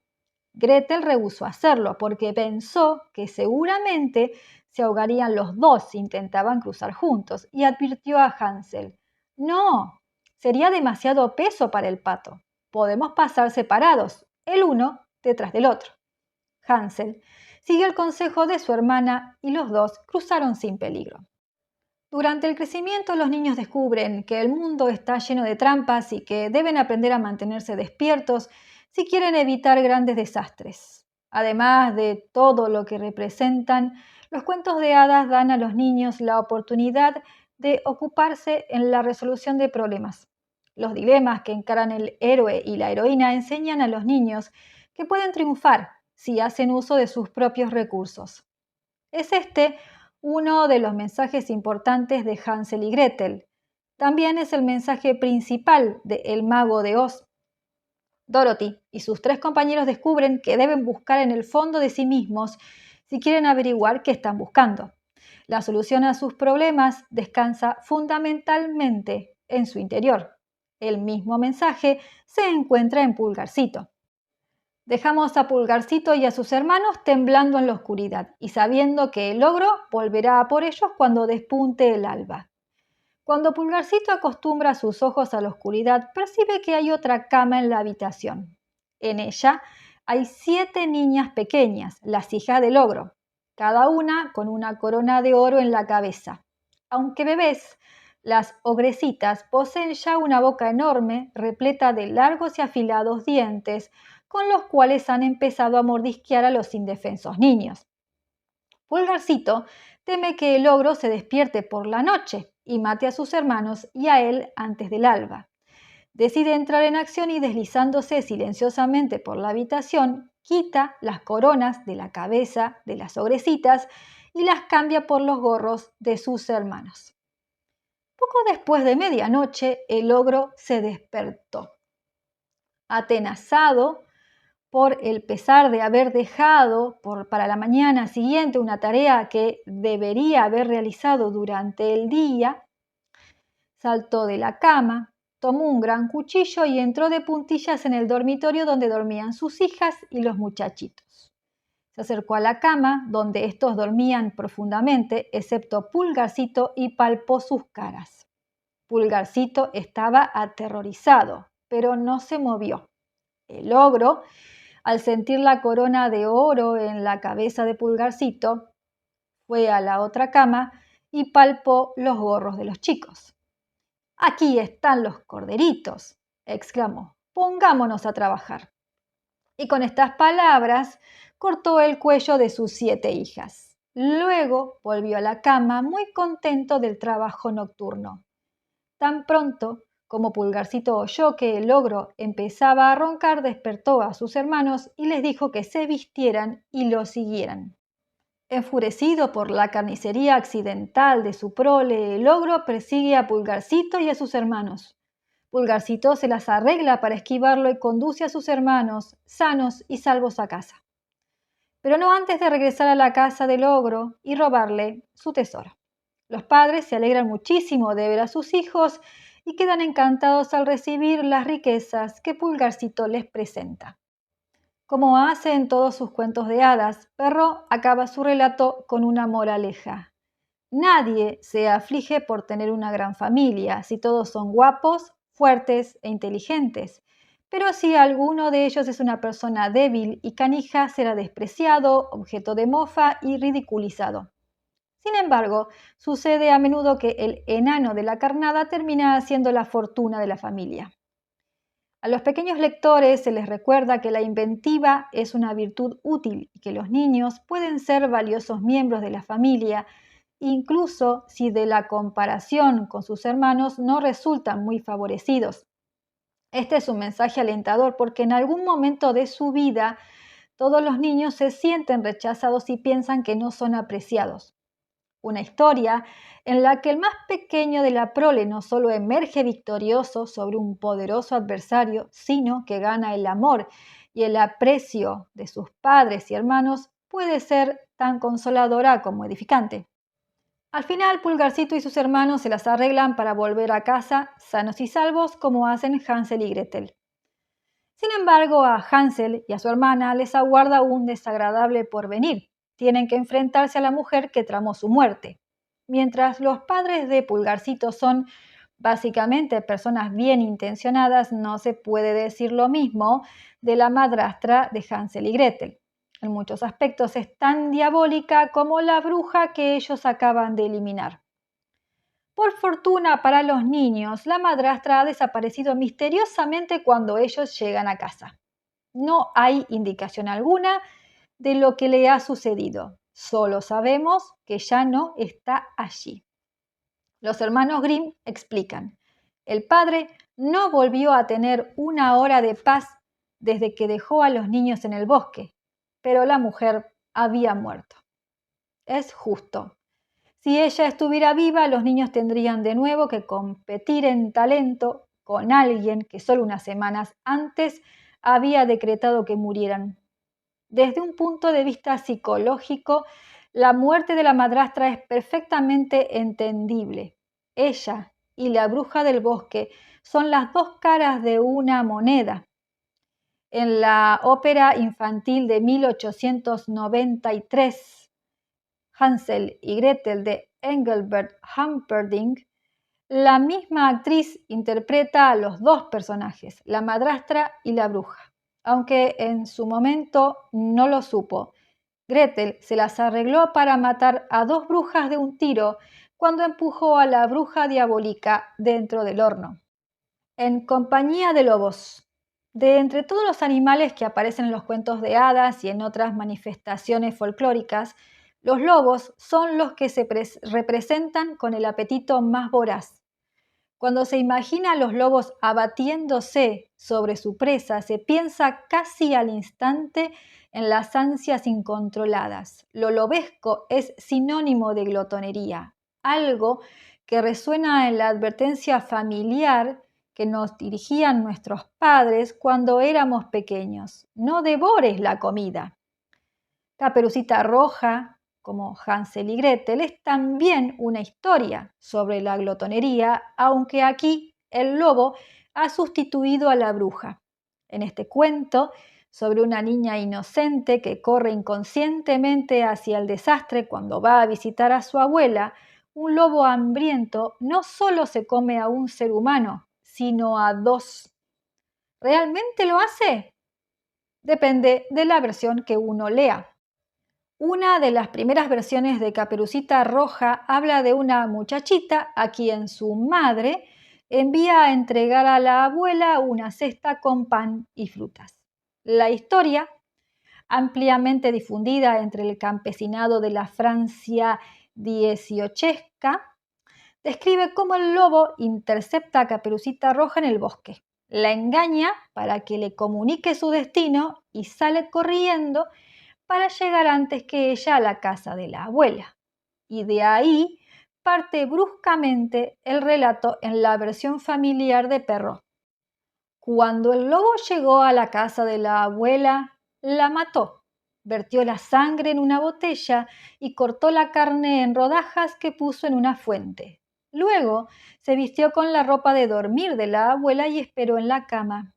Gretel rehusó hacerlo porque pensó que seguramente se ahogarían los dos si intentaban cruzar juntos y advirtió a Hansel: «No, sería demasiado peso para el pato. Podemos pasar separados, el uno detrás del otro». Hansel siguió el consejo de su hermana y los dos cruzaron sin peligro. Durante el crecimiento, los niños descubren que el mundo está lleno de trampas y que deben aprender a mantenerse despiertos si quieren evitar grandes desastres. Además de todo lo que representan, los cuentos de hadas dan a los niños la oportunidad de ocuparse en la resolución de problemas. Los dilemas que encaran el héroe y la heroína enseñan a los niños que pueden triunfar si hacen uso de sus propios recursos. Es este uno de los mensajes importantes de Hansel y Gretel. También es el mensaje principal de El Mago de Oz. Dorothy y sus tres compañeros descubren que deben buscar en el fondo de sí mismos si quieren averiguar qué están buscando. La solución a sus problemas descansa fundamentalmente en su interior. El mismo mensaje se encuentra en Pulgarcito. Dejamos a Pulgarcito y a sus hermanos temblando en la oscuridad y sabiendo que el ogro volverá a por ellos cuando despunte el alba. Cuando Pulgarcito acostumbra sus ojos a la oscuridad, percibe que hay otra cama en la habitación. En ella hay 7 niñas pequeñas, las hijas del ogro, cada una con una corona de oro en la cabeza. Aunque bebés, las ogrecitas poseen ya una boca enorme, repleta de largos y afilados dientes, con los cuales han empezado a mordisquear a los indefensos niños. Pulgarcito teme que el ogro se despierte por la noche y mate a sus hermanos y a él antes del alba. Decide entrar en acción y deslizándose silenciosamente por la habitación, quita las coronas de la cabeza de las ogrecitas y las cambia por los gorros de sus hermanos. Poco después de medianoche, el ogro se despertó. Atenazado por el pesar de haber dejado para la mañana siguiente una tarea que debería haber realizado durante el día, saltó de la cama, tomó un gran cuchillo y entró de puntillas en el dormitorio donde dormían sus hijas y los muchachitos. Se acercó a la cama, donde estos dormían profundamente, excepto Pulgarcito, y palpó sus caras. Pulgarcito estaba aterrorizado, pero no se movió. El ogro, al sentir la corona de oro en la cabeza de Pulgarcito, fue a la otra cama y palpó los gorros de los chicos. «Aquí están los corderitos», exclamó. «Pongámonos a trabajar». Y con estas palabras cortó el cuello de sus 7 hijas. Luego volvió a la cama muy contento del trabajo nocturno. Tan pronto como Pulgarcito oyó que el ogro empezaba a roncar, despertó a sus hermanos y les dijo que se vistieran y lo siguieran. Enfurecido por la carnicería accidental de su prole, el ogro persigue a Pulgarcito y a sus hermanos. Pulgarcito se las arregla para esquivarlo y conduce a sus hermanos sanos y salvos a casa. Pero no antes de regresar a la casa del ogro y robarle su tesoro. Los padres se alegran muchísimo de ver a sus hijos y quedan encantados al recibir las riquezas que Pulgarcito les presenta. Como hace en todos sus cuentos de hadas, Perrault acaba su relato con una moraleja. Nadie se aflige por tener una gran familia, si todos son guapos, fuertes e inteligentes. Pero si alguno de ellos es una persona débil y canija, será despreciado, objeto de mofa y ridiculizado. Sin embargo, sucede a menudo que el enano de la carnada termina haciendo la fortuna de la familia. A los pequeños lectores se les recuerda que la inventiva es una virtud útil y que los niños pueden ser valiosos miembros de la familia, incluso si de la comparación con sus hermanos no resultan muy favorecidos. Este es un mensaje alentador porque en algún momento de su vida todos los niños se sienten rechazados y piensan que no son apreciados. Una historia en la que el más pequeño de la prole no solo emerge victorioso sobre un poderoso adversario, sino que gana el amor y el aprecio de sus padres y hermanos, puede ser tan consoladora como edificante. Al final, Pulgarcito y sus hermanos se las arreglan para volver a casa sanos y salvos como hacen Hansel y Gretel. Sin embargo, a Hansel y a su hermana les aguarda un desagradable porvenir. Tienen que enfrentarse a la mujer que tramó su muerte. Mientras los padres de Pulgarcito son básicamente personas bien intencionadas, no se puede decir lo mismo de la madrastra de Hansel y Gretel. En muchos aspectos es tan diabólica como la bruja que ellos acaban de eliminar. Por fortuna para los niños, la madrastra ha desaparecido misteriosamente cuando ellos llegan a casa. No hay indicación alguna de lo que le ha sucedido. Solo sabemos que ya no está allí. Los hermanos Grimm explican. El padre no volvió a tener una hora de paz desde que dejó a los niños en el bosque, pero la mujer había muerto. Es justo. Si ella estuviera viva, los niños tendrían de nuevo que competir en talento con alguien que solo unas semanas antes había decretado que murieran. Desde un punto de vista psicológico, la muerte de la madrastra es perfectamente entendible. Ella y la bruja del bosque son las dos caras de una moneda. En la ópera infantil de 1893, Hansel y Gretel de Engelbert Humperdinck, la misma actriz interpreta a los dos personajes, la madrastra y la bruja. Aunque en su momento no lo supo, Gretel se las arregló para matar a dos brujas de un tiro cuando empujó a la bruja diabólica dentro del horno. En compañía de lobos. De entre todos los animales que aparecen en los cuentos de hadas y en otras manifestaciones folclóricas, los lobos son los que se representan con el apetito más voraz. Cuando se imagina a los lobos abatiéndose sobre su presa, se piensa casi al instante en las ansias incontroladas. Lo lobesco es sinónimo de glotonería, algo que resuena en la advertencia familiar que nos dirigían nuestros padres cuando éramos pequeños. No devores la comida. Caperucita Roja, como Hansel y Gretel, es también una historia sobre la glotonería, aunque aquí el lobo ha sustituido a la bruja. En este cuento, sobre una niña inocente que corre inconscientemente hacia el desastre cuando va a visitar a su abuela, un lobo hambriento no solo se come a un ser humano, sino a dos. ¿Realmente lo hace? Depende de la versión que uno lea. Una de las primeras versiones de Caperucita Roja habla de una muchachita a quien su madre envía a entregar a la abuela una cesta con pan y frutas. La historia, ampliamente difundida entre el campesinado de la Francia dieciochesca, describe cómo el lobo intercepta a Caperucita Roja en el bosque. La engaña para que le comunique su destino y sale corriendo para llegar antes que ella a la casa de la abuela. Y de ahí parte bruscamente el relato en la versión familiar de Perrault. Cuando el lobo llegó a la casa de la abuela, la mató, vertió la sangre en una botella y cortó la carne en rodajas que puso en una fuente. Luego se vistió con la ropa de dormir de la abuela y esperó en la cama.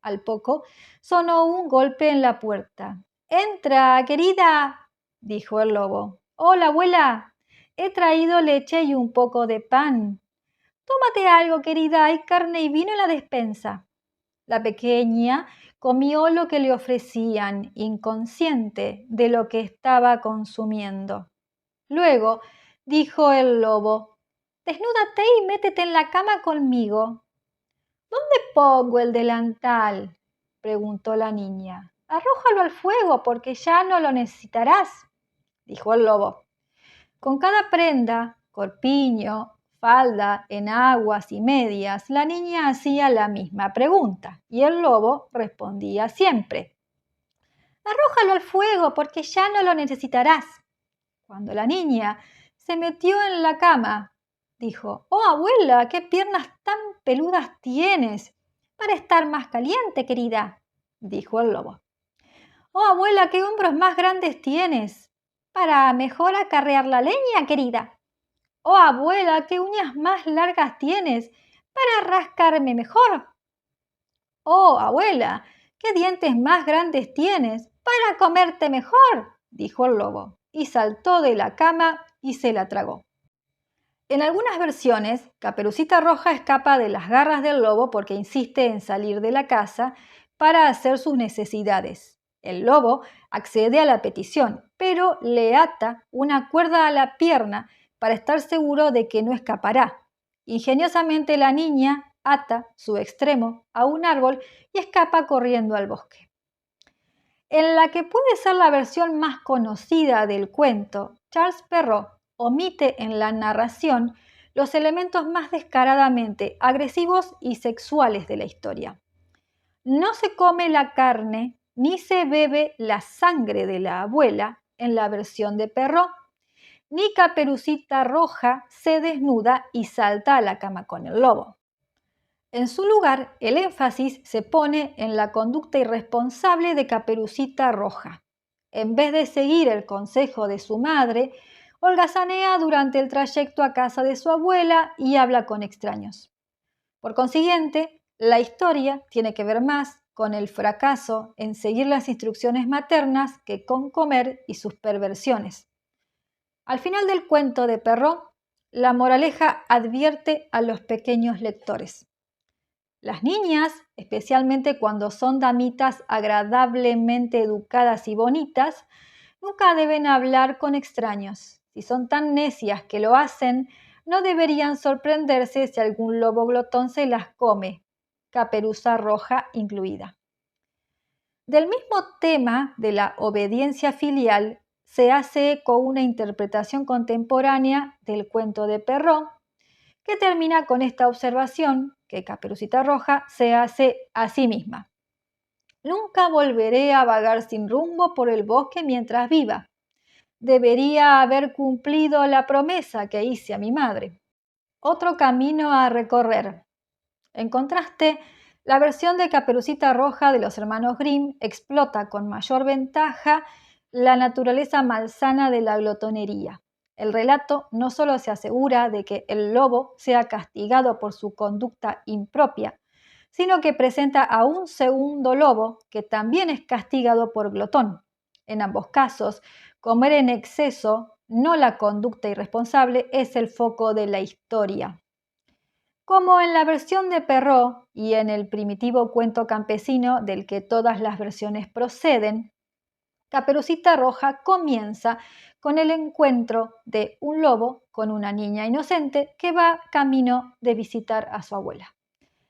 Al poco sonó un golpe en la puerta. «Entra, querida», dijo el lobo. «Hola, abuela». He traído leche y un poco de pan. Tómate algo, querida, hay carne y vino en la despensa. La pequeña comió lo que le ofrecían, inconsciente de lo que estaba consumiendo. Luego dijo el lobo: «Desnúdate y métete en la cama conmigo». «¿Dónde pongo el delantal?», preguntó la niña. «Arrójalo al fuego porque ya no lo necesitarás», dijo el lobo. Con cada prenda, corpiño, falda, enaguas y medias, la niña hacía la misma pregunta y el lobo respondía siempre: «Arrójalo al fuego porque ya no lo necesitarás». Cuando la niña se metió en la cama, dijo: «Oh, abuela, qué piernas tan peludas tienes. Para estar más caliente, querida», dijo el lobo. «Oh, abuela, qué hombros más grandes tienes. Para mejor acarrear la leña, querida». «Oh, abuela, qué uñas más largas tienes. Para rascarme mejor». «Oh, abuela, qué dientes más grandes tienes. Para comerte mejor», dijo el lobo, y saltó de la cama y se la tragó. En algunas versiones, Caperucita Roja escapa de las garras del lobo porque insiste en salir de la casa para hacer sus necesidades. El lobo accede a la petición, pero le ata una cuerda a la pierna para estar seguro de que no escapará. Ingeniosamente la niña ata su extremo a un árbol y escapa corriendo al bosque. En la que puede ser la versión más conocida del cuento, Charles Perrault omite en la narración los elementos más descaradamente agresivos y sexuales de la historia. No se come la carne ni se bebe la sangre de la abuela en la versión de Perrault, ni Caperucita Roja se desnuda y salta a la cama con el lobo. En su lugar, el énfasis se pone en la conducta irresponsable de Caperucita Roja. En vez de seguir el consejo de su madre, holgazanea durante el trayecto a casa de su abuela y habla con extraños. Por consiguiente, la historia tiene que ver más con el fracaso en seguir las instrucciones maternas que con comer y sus perversiones. Al final del cuento de Perrault, la moraleja advierte a los pequeños lectores. Las niñas, especialmente cuando son damitas agradablemente educadas y bonitas, nunca deben hablar con extraños. Si son tan necias que lo hacen, no deberían sorprenderse si algún lobo glotón se las come, Caperuza Roja incluida. Del mismo tema de la obediencia filial se hace eco una interpretación contemporánea del cuento de Perrault, que termina con esta observación que Caperucita Roja se hace a sí misma. «Nunca volveré a vagar sin rumbo por el bosque mientras viva. Debería haber cumplido la promesa que hice a mi madre». Otro camino a recorrer. En contraste, la versión de Caperucita Roja de los hermanos Grimm explota con mayor ventaja la naturaleza malsana de la glotonería. El relato no solo se asegura de que el lobo sea castigado por su conducta impropia, sino que presenta a un segundo lobo que también es castigado por glotón. En ambos casos, comer en exceso, no la conducta irresponsable, es el foco de la historia. Como en la versión de Perrault y en el primitivo cuento campesino del que todas las versiones proceden, Caperucita Roja comienza con el encuentro de un lobo con una niña inocente que va camino de visitar a su abuela.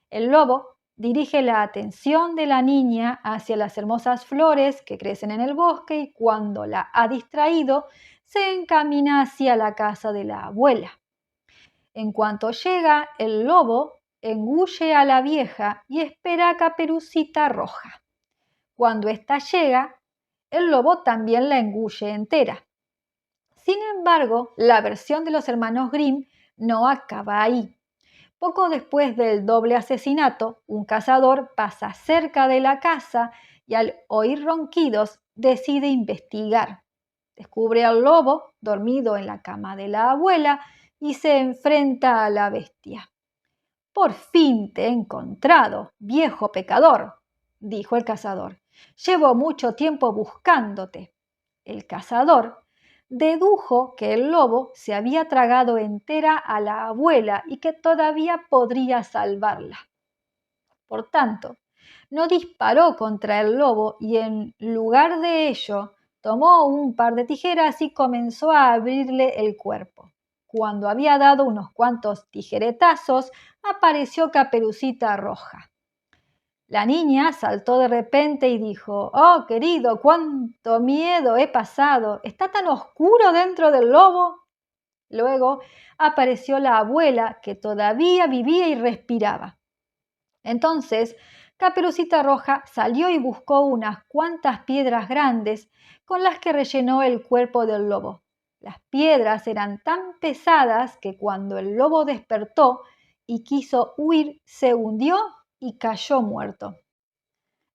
El lobo dirige la atención de la niña hacia las hermosas flores que crecen en el bosque y cuando la ha distraído, se encamina hacia la casa de la abuela. En cuanto llega, el lobo engulle a la vieja y espera a Caperucita Roja. Cuando ésta llega, el lobo también la engulle entera. Sin embargo, la versión de los hermanos Grimm no acaba ahí. Poco después del doble asesinato, un cazador pasa cerca de la casa y al oír ronquidos decide investigar. Descubre al lobo dormido en la cama de la abuela y se enfrenta a la bestia. «Por fin te he encontrado, viejo pecador», dijo el cazador. «Llevo mucho tiempo buscándote». El cazador dedujo que el lobo se había tragado entera a la abuela y que todavía podría salvarla. Por tanto, no disparó contra el lobo y en lugar de ello tomó un par de tijeras y comenzó a abrirle el cuerpo. Cuando había dado unos cuantos tijeretazos, apareció Caperucita Roja. La niña saltó de repente y dijo: «Oh, querido, cuánto miedo he pasado. ¿Está tan oscuro dentro del lobo?». Luego apareció la abuela, que todavía vivía y respiraba. Entonces, Caperucita Roja salió y buscó unas cuantas piedras grandes con las que rellenó el cuerpo del lobo. Las piedras eran tan pesadas que cuando el lobo despertó y quiso huir, se hundió y cayó muerto.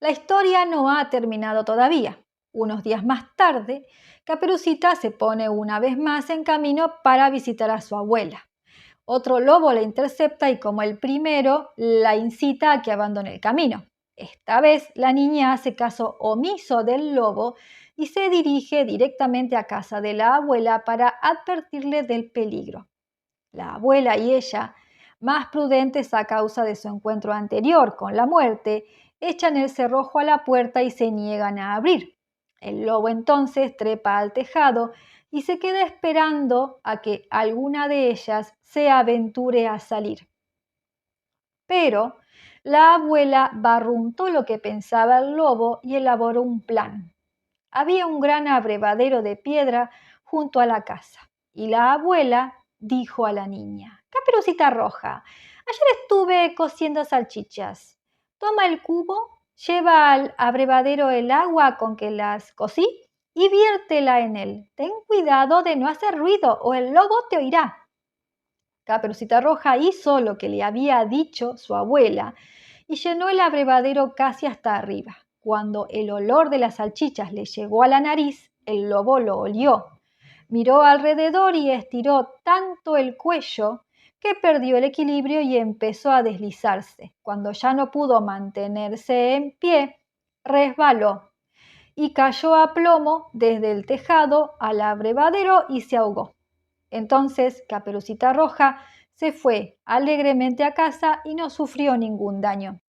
La historia no ha terminado todavía. Unos días más tarde, Caperucita se pone una vez más en camino para visitar a su abuela. Otro lobo la intercepta y, como el primero, la incita a que abandone el camino. Esta vez la niña hace caso omiso del lobo y se dirige directamente a casa de la abuela para advertirle del peligro. La abuela y ella, más prudentes a causa de su encuentro anterior con la muerte, echan el cerrojo a la puerta y se niegan a abrir. El lobo entonces trepa al tejado y se queda esperando a que alguna de ellas se aventure a salir. Pero la abuela barruntó lo que pensaba el lobo y elaboró un plan. Había un gran abrevadero de piedra junto a la casa y la abuela dijo a la niña: «Caperucita Roja, ayer estuve cociendo salchichas. Toma el cubo, lleva al abrevadero el agua con que las cocí y viértela en él. Ten cuidado de no hacer ruido o el lobo te oirá». Caperucita Roja hizo lo que le había dicho su abuela y llenó el abrevadero casi hasta arriba. Cuando el olor de las salchichas le llegó a la nariz, el lobo lo olió. Miró alrededor y estiró tanto el cuello que perdió el equilibrio y empezó a deslizarse. Cuando ya no pudo mantenerse en pie, resbaló y cayó a plomo desde el tejado al abrevadero y se ahogó. Entonces Caperucita Roja se fue alegremente a casa y no sufrió ningún daño.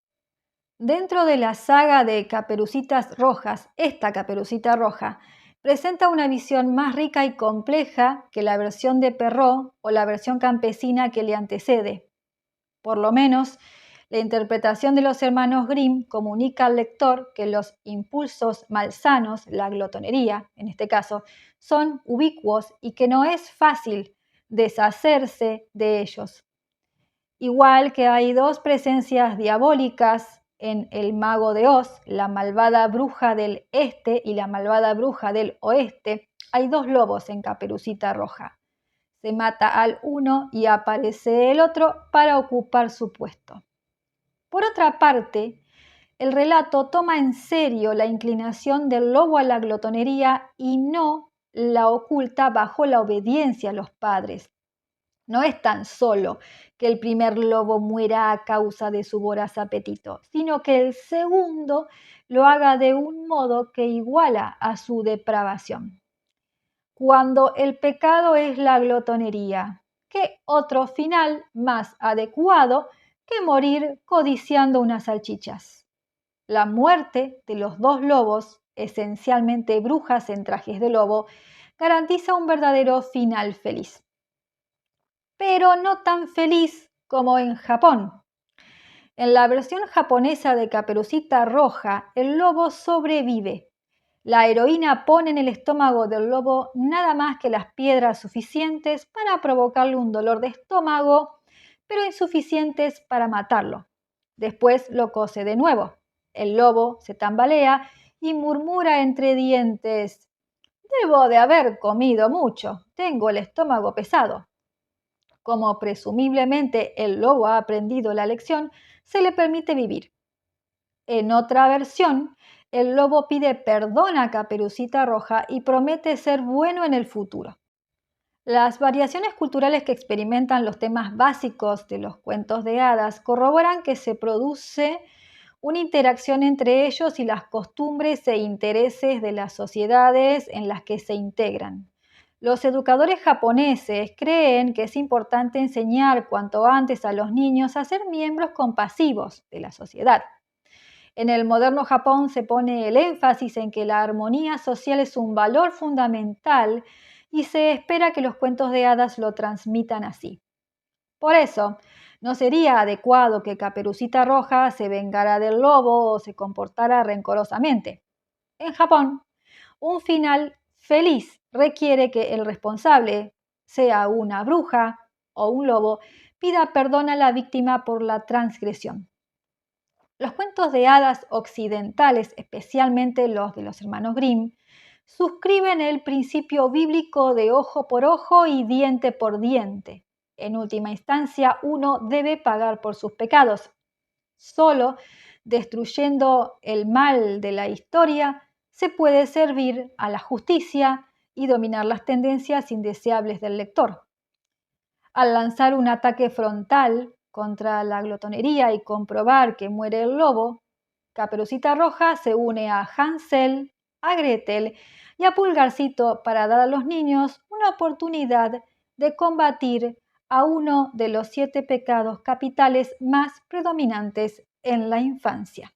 Dentro de la saga de Caperucitas Rojas, esta Caperucita Roja presenta una visión más rica y compleja que la versión de Perrault o la versión campesina que le antecede. Por lo menos, la interpretación de los hermanos Grimm comunica al lector que los impulsos malsanos, la glotonería en este caso, son ubicuos y que no es fácil deshacerse de ellos. Igual que hay dos presencias diabólicas en El Mago de Oz, la malvada bruja del este y la malvada bruja del oeste, hay dos lobos en Caperucita Roja. Se mata al uno y aparece el otro para ocupar su puesto. Por otra parte, el relato toma en serio la inclinación del lobo a la glotonería y no la oculta bajo la obediencia a los padres. No es tan solo que el primer lobo muera a causa de su voraz apetito, sino que el segundo lo haga de un modo que iguala a su depravación. Cuando el pecado es la glotonería, ¿qué otro final más adecuado que morir codiciando unas salchichas? La muerte de los dos lobos, esencialmente brujas en trajes de lobo, garantiza un verdadero final feliz. Pero no tan feliz como en Japón. En la versión japonesa de Caperucita Roja, el lobo sobrevive. La heroína pone en el estómago del lobo nada más que las piedras suficientes para provocarle un dolor de estómago, pero insuficientes para matarlo. Después lo cose de nuevo. El lobo se tambalea y murmura entre dientes: «Debo de haber comido mucho, tengo el estómago pesado». Como presumiblemente el lobo ha aprendido la lección, se le permite vivir. En otra versión, el lobo pide perdón a Caperucita Roja y promete ser bueno en el futuro. Las variaciones culturales que experimentan los temas básicos de los cuentos de hadas corroboran que se produce una interacción entre ellos y las costumbres e intereses de las sociedades en las que se integran. Los educadores japoneses creen que es importante enseñar cuanto antes a los niños a ser miembros compasivos de la sociedad. En el moderno Japón se pone el énfasis en que la armonía social es un valor fundamental y se espera que los cuentos de hadas lo transmitan así. Por eso, no sería adecuado que Caperucita Roja se vengara del lobo o se comportara rencorosamente. En Japón, un final feliz requiere que el responsable, sea una bruja o un lobo, pida perdón a la víctima por la transgresión. Los cuentos de hadas occidentales, especialmente los de los hermanos Grimm, suscriben el principio bíblico de ojo por ojo y diente por diente. En última instancia, uno debe pagar por sus pecados. Solo destruyendo el mal de la historia se puede servir a la justicia y dominar las tendencias indeseables del lector. Al lanzar un ataque frontal contra la glotonería y comprobar que muere el lobo, Caperucita Roja se une a Hansel, a Gretel y a Pulgarcito para dar a los niños una oportunidad de combatir a uno de los 7 pecados capitales más predominantes en la infancia.